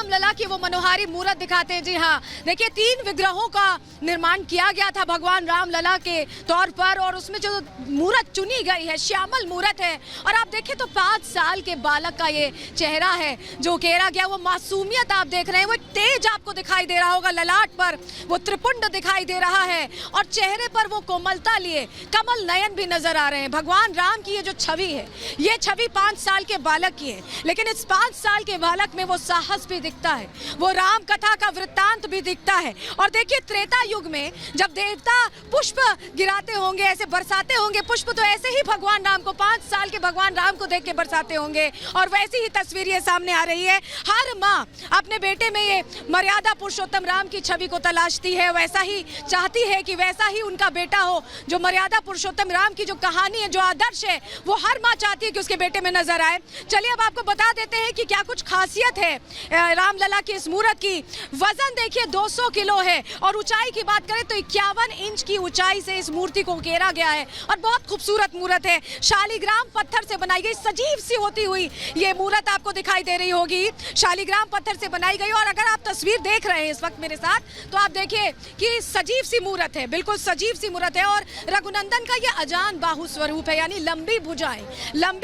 रामलला की वो मनोहारी मूर्त दिखाते हैं। जी हाँ, देखिए 3 विग्रहों का निर्माण किया गया था भगवान रामलला के तौर पर, और उसमें जो मूर्त चुनी गई है श्यामल मूर्त है। और आप देखें तो 5 साल के बालक का ये चेहरा है जो उकेरा गया, वो मासूमियत आप देख रहे हैं, वो तेज आपको दिखाई दे रहा होगा, ललाट पर वो त्रिपुंड दिखाई दे रहा है और चेहरे पर वो कोमलता लिए कमल नयन भी नजर आ रहे हैं। भगवान राम की ये जो छवि है, ये छवि 5 साल के बालक की है, लेकिन इस 5 साल के बालक में वो साहस भी दिखता है, वो राम कथा का वृत्तांत भी दिखता है। और देखिए त्रेता युग में जब देवता पुष्प गिराते होंगे, ऐसे बरसाते होंगे पुष्प, तो ऐसे ही भगवान राम को 5 साल के भगवान राम को देख के बरसाते होंगे। और वैसी ही तस्वीर ये सामने आ रही है। हर माँ अपने बेटे में ये मर्यादा पुरुषोत्तम राम की छवि को तलाशती है, वैसा ही चाहती है कि वैसा ही उनका बेटा हो। जो मर्यादा पुरुषोत्तम राम की जो कहानी है, जो आदर्श है, वो हर माँ चाहती है कि उसके बेटे में नजर आए। चलिए अब आपको बता देते हैं कि क्या कुछ खासियत है रामलला की इस मूर्त की। वजन देखिए 200 किलो है और ऊंचाई की बात करें तो 51 इंच की ऊंचाई से इस मूर्ति को उकेरा गया है और बहुत खूबसूरत मूर्त है। शालिग्राम पत्थर से बनाई गई सजीव सी होती हुई ये मूर्त आपको दिखाई दे रही होगी, शालिग्राम पत्थर से बनाई गई। और अगर आप तस्वीर देख रहे हैं इस वक्त मेरे साथ, तो आप देखिए कि सजीव सी मूर्त है, बिल्कुल सजीव सी मूर्त है। और रघुनंदन का ये अजान बाहु स्वरूप है, यानी लंबी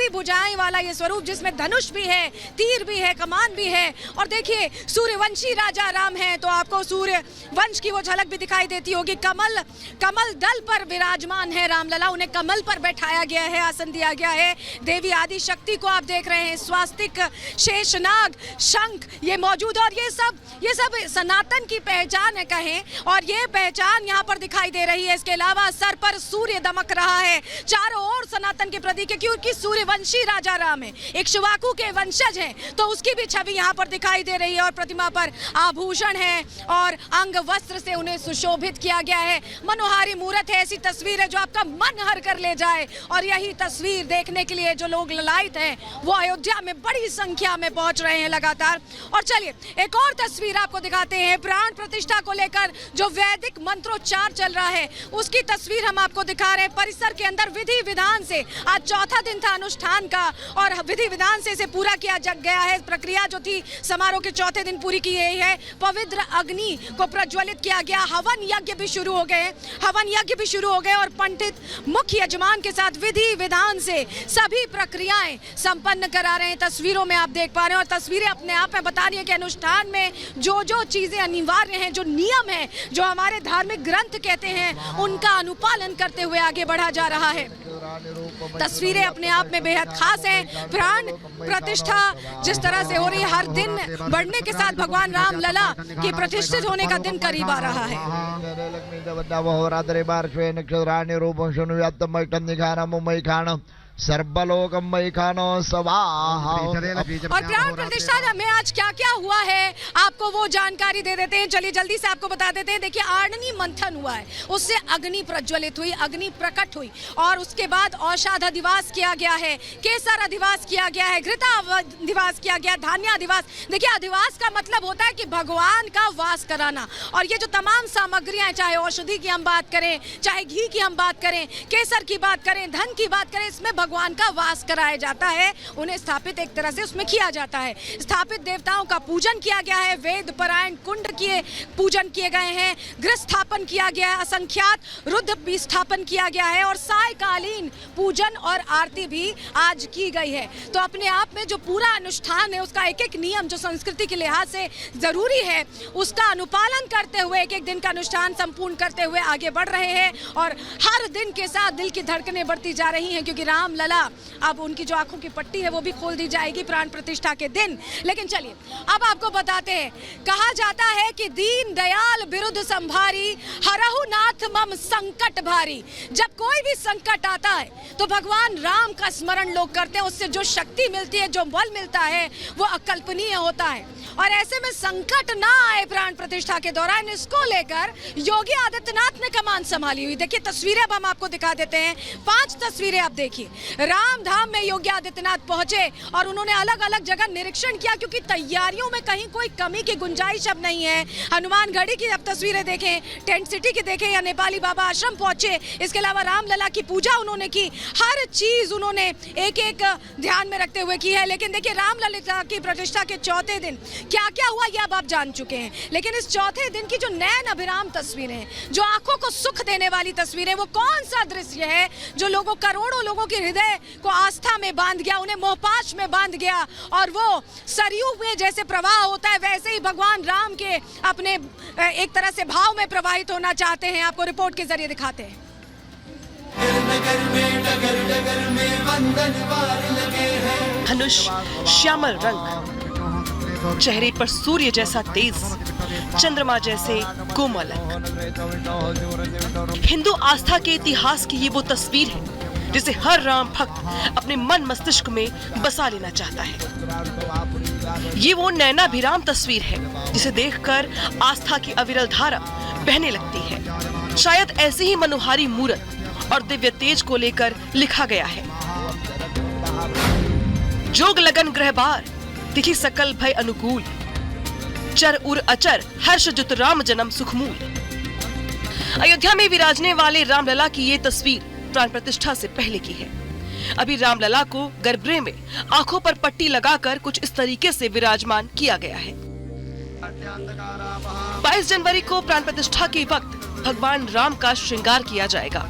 भुजाएं वाला ये स्वरूप, जिसमें धनुष भी है, तीर भी है, कमान भी है। और देखिए सूर्यवंशी राजा राम है, तो आपको सूर्य वंश की वो झलक भी दिखाई देती होगी। कमल दल पर विराजमान है रामलला, उन्हें कमल पर बैठाया गया है, आसन दिया गया है। देवी आदि शक्ति को आप देख रहे हैं, स्वास्तिक, शेषनाग, शंख ये मौजूद है। और ये सब सनातन की पहचान है कहें, और ये पहचान यहाँ पर दिखाई दे रही है। इसके अलावा सर पर सूर्य दमक रहा है, चारों ओर सनातन के प्रतीक है, क्योंकि सूर्यवंशी राजा राम है, इक्ष्वाकु के वंशज हैं, तो उसकी भी छवि यहाँ पर दिखाई दे रही है। और प्रतिमा पर आभूषण है और अंग वस्त्र से उन्हें सुशोभित किया गया है। मनोहारी मूर्त है, ऐसी तस्वीर है जो आपका मन हर कर ले जाए। और यही तस्वीर देखने के लिए जो लोग ललायत हैं वो अयोध्या में बड़ी संख्या में पहुंच रहे हैं लगातार। और चलिए एक और तस्वीर आपको दिखाते हैं। प्राण प्रतिष्ठा को लेकर जो वैदिक मंत्रोच्चार चल रहा है उसकी तस्वीर हम आपको दिखा रहे हैं। परिसर के अंदर विधि विधान से आज चौथा दिन था अनुष्ठान का, और विधि विधान से इसे पूरा किया गया है। प्रक्रिया जो थी समारोह के चौथे दिन पूरी की गई है। पवित्र अग्नि को प्रज्वलित किया गया, हवन यज्ञ भी शुरू हो गए और पंडित मुख्य यजमान के साथ विधि विधान से सभी प्रक्रियाएं संपन्न करा रहे हैं। तस्वीरों में आप देख पा रहे हैं, और तस्वीरें अपने आप में बता रही है कि अनुष्ठान में जो चीजें अनिवार्य हैं, जो नियम है, जो हमारे धार्मिक ग्रंथ कहते हैं, उनका अनुपालन करते हुए आगे बढ़ा जा रहा है। तस्वीरें अपने आप में बेहद खास हैं। प्राण प्रतिष्ठा जिस तरह से हो रही है, हर दिन बढ़ने के साथ भगवान रामलला की प्रतिष्ठित होने का दिन करीब आ रहा है। सर्वलोकमयी खानो स्वाहा। और प्राण प्रतिष्ठा में आज क्या क्या हुआ है आपको वो जानकारी दे देते हैं। चलिए जल्दी से आपको बता देते हैं। देखिए आर्णनी मंथन हुआ है, उससे अग्नि प्रज्वलित हुई, अग्नि प्रकट हुई, और उसके बाद औषध अधिवास किया गया है, केसर अधिवास किया गया है, घृता अधिवास किया गया, धान्य अधिवास। देखिए अधिवास का मतलब होता है कि भगवान का वास कराना। और ये जो तमाम सामग्रियां, चाहे औषधि की हम बात करें, चाहे घी की हम बात करें, केसर की बात करें, धन की बात करें, इसमें भगवान का वास कराया जाता है, उन्हें स्थापित एक तरह से उसमें किया जाता है। स्थापित देवताओं का पूजन किया गया है, वेद पारायण कुंड किए पूजन किए गए हैं, गृह स्थापन किया गया है, असंख्यात रुद्र भी स्थापन किया गया है, और सायकालीन पूजन और आरती भी आज की गई है। तो अपने आप में जो पूरा अनुष्ठान है उसका एक एक नियम जो संस्कृति के लिहाज से जरूरी है, उसका अनुपालन करते हुए एक एक दिन का अनुष्ठान संपूर्ण करते हुए आगे बढ़ रहे हैं। और हर दिन के साथ दिल की धड़कनें बढ़ती जा रही हैं, क्योंकि रामलला अब उनकी जो आंखों की पट्टी है वो भी खोल दी जाएगी प्राण प्रतिष्ठा के दिन। लेकिन चलिए अब आपको बताते हैं, कहा जाता है कि दीन दयाल बिरुद संभारी, हरहु नाथ मम संकट भारी। जब कोई भी संकट आता है तो भगवान राम का स्मरण लोग करते हैं, उससे जो शक्ति मिलती है, जो बल मिलता है, वो अकल्पनीय होता है। और ऐसे में संकट ना आए प्राण प्रतिष्ठा के दौरान, इसको लेकर योगी आदित्यनाथ ने कमान संभाली हुई। देखिए तस्वीरें अब हम आपको दिखा देते हैं, 5 तस्वीरें आप देखिए। राम धाम में योगी आदित्यनाथ पहुंचे और उन्होंने अलग अलग जगह निरीक्षण किया, क्योंकि तैयारियों में कहीं कोई कमी की गुंजाइश अब नहीं है। हनुमान गढ़ी की अब तस्वीरें देखें, टेंट सिटी की देखें या नेपाली बाबा आश्रम पहुंचे, इसके अलावा रामलला की पूजा उन्होंने की, हर चीज उन्होंने एक एक ध्यान में रखते हुए की है। लेकिन देखिए रामलला की प्रतिष्ठा के चौथे दिन क्या क्या हुआ ये अब आप जान चुके हैं, लेकिन इस चौथे दिन की जो नैन अभिराम तस्वीरें, जो आंखों को सुख देने वाली तस्वीरें, वो कौन सा दृश्य है जो लोगों, करोड़ों लोगों के हृदय को आस्था में बांध गया, उन्हें मोहपाश में बांध गया, और वो सरयू में जैसे प्रवाह होता है वैसे ही भगवान राम के अपने एक तरह से भाव में प्रवाहित होना चाहते हैं। आपको रिपोर्ट के जरिए दिखाते हैं। धनुष श्यामल रंग, चेहरे पर सूर्य जैसा तेज, चंद्रमा जैसे कोमल अंग। हिंदू आस्था के इतिहास की ये वो तस्वीर है जिसे हर राम भक्त अपने मन मस्तिष्क में बसा लेना चाहता है। ये वो नैनाभिराम तस्वीर है जिसे देखकर आस्था की अविरल धारा बहने लगती है। शायद ऐसी ही मनोहारी मूरत और दिव्य तेज को लेकर लिखा गया है। जोग लगन ग्रह बार, तिथि सकल भय अनुकूल, चर उर अचर हर्ष जुत राम जन्म सुखमूल। अयोध्या में विराजने वाले रामलला की ये तस्वीर प्राण प्रतिष्ठा से पहले की है। अभी रामलला को गर्भगृह में आंखों पर पट्टी लगाकर कुछ इस तरीके से विराजमान किया गया है। 22 जनवरी को प्राण प्रतिष्ठा के वक्त भगवान राम का श्रृंगार किया जाएगा।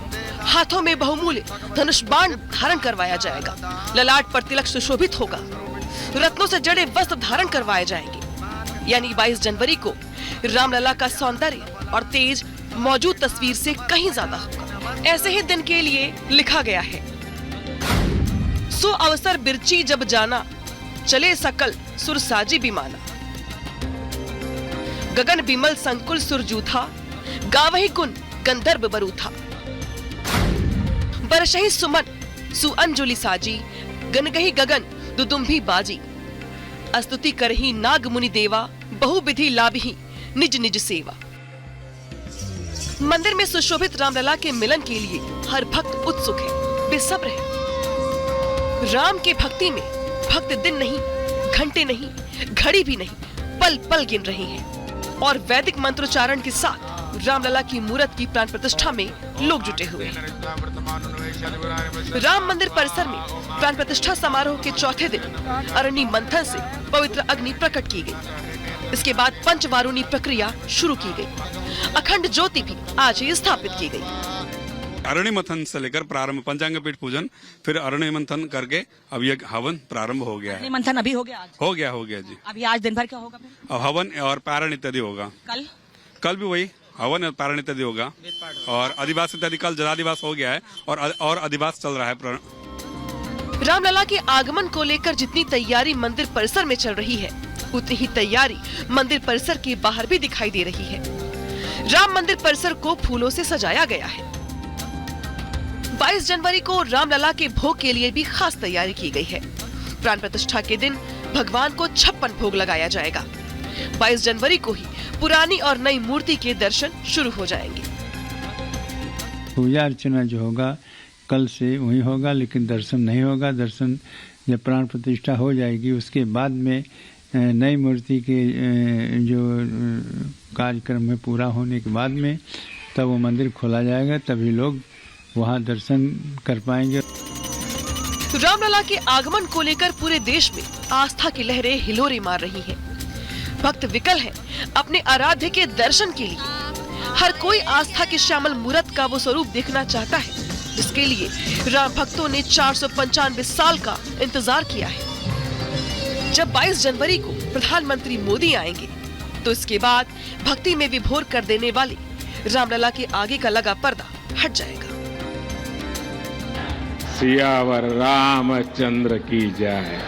हाथों में बहुमूल्य धनुष बाण धारण करवाया जाएगा। ललाट पर तिलक सुशोभित होगा। रत्नों से जड़े वस्त्र धारण करवाए जाएंगे। यानी 22 जनवरी को रामलला का सौंदर्य और तेज मौजूद तस्वीर से कहीं ज्यादा होगा। ऐसे ही दिन के लिए लिखा गया है, सो अवसर बिरची जब जाना, चले सकल सुर साजी बिमाना। गगन बिमल संकुल सुरजूथा, गावही कुन गंधर्व बरूथा। बरसही सुमन सुअंजुली साजी, गनगही गगन दुदुम्भी बाजी। अस्तुति करही नाग मुनि देवा, बहुविधि लाभही निज निज सेवा। मंदिर में सुशोभित रामलला के मिलन के लिए हर भक्त उत्सुक है, बेसब्र है। राम के भक्ति में भक्त दिन नहीं, घंटे नहीं, घड़ी भी नहीं, पल पल गिन रहे हैं। और वैदिक मंत्रोच्चारण के साथ रामलला की मूर्त की प्राण प्रतिष्ठा में लोग जुटे हुए हैं। राम मंदिर परिसर में प्राण प्रतिष्ठा समारोह के चौथे दिन अरणि मंथन से पवित्र अग्नि प्रकट की गई। इसके बाद पंचवारुणी प्रक्रिया शुरू की गई। अखंड ज्योति भी आज ही स्थापित की गई। अरणि मंथन से लेकर प्रारंभ पंचांग पीठ पूजन, फिर अरणि मंथन करके अब ये हवन प्रारंभ हो गया है। मंथन अभी हो गया? आज हो गया जी। अभी आज दिन भर क्या होगा? अब हवन और पारण इत्यादि होगा। कल भी वही हवन और पारण इत्यादि होगा। और अधिवास इत्यादि, कल जलादिवास हो गया है और अधिवास चल रहा है। रामलला के आगमन को लेकर जितनी तैयारी मंदिर परिसर में चल रही है, उतनी ही तैयारी मंदिर परिसर के बाहर भी दिखाई दे रही है। राम मंदिर परिसर को फूलों से सजाया गया है। 22 जनवरी को रामलला के भोग के लिए भी खास तैयारी की गई है। प्राण प्रतिष्ठा के दिन भगवान को 56 भोग लगाया जाएगा। 22 जनवरी को ही पुरानी और नई मूर्ति के दर्शन शुरू हो जाएंगे। पूजा अर्चना जो होगा कल से वही होगा, लेकिन दर्शन नहीं होगा। दर्शन जब प्राण प्रतिष्ठा हो जाएगी उसके बाद में नई मूर्ति के जो कार्यक्रम में पूरा होने के बाद में तब वो मंदिर खोला जाएगा, तभी लोग वहाँ दर्शन कर पाएंगे। रामलला के आगमन को लेकर पूरे देश में आस्था की लहरें हिलोरे मार रही हैं। भक्त विकल हैं अपने आराध्य के दर्शन के लिए। हर कोई आस्था की श्यामल मूरत का वो स्वरूप देखना चाहता है, जिसके लिए राम भक्तों ने 495 साल का इंतजार किया है। जब 22 जनवरी को प्रधानमंत्री मोदी आएंगे, तो इसके बाद भक्ति में विभोर कर देने वाले रामलला के आगे का लगा पर्दा हट जाएगा। सियावर रामचंद्र की जय।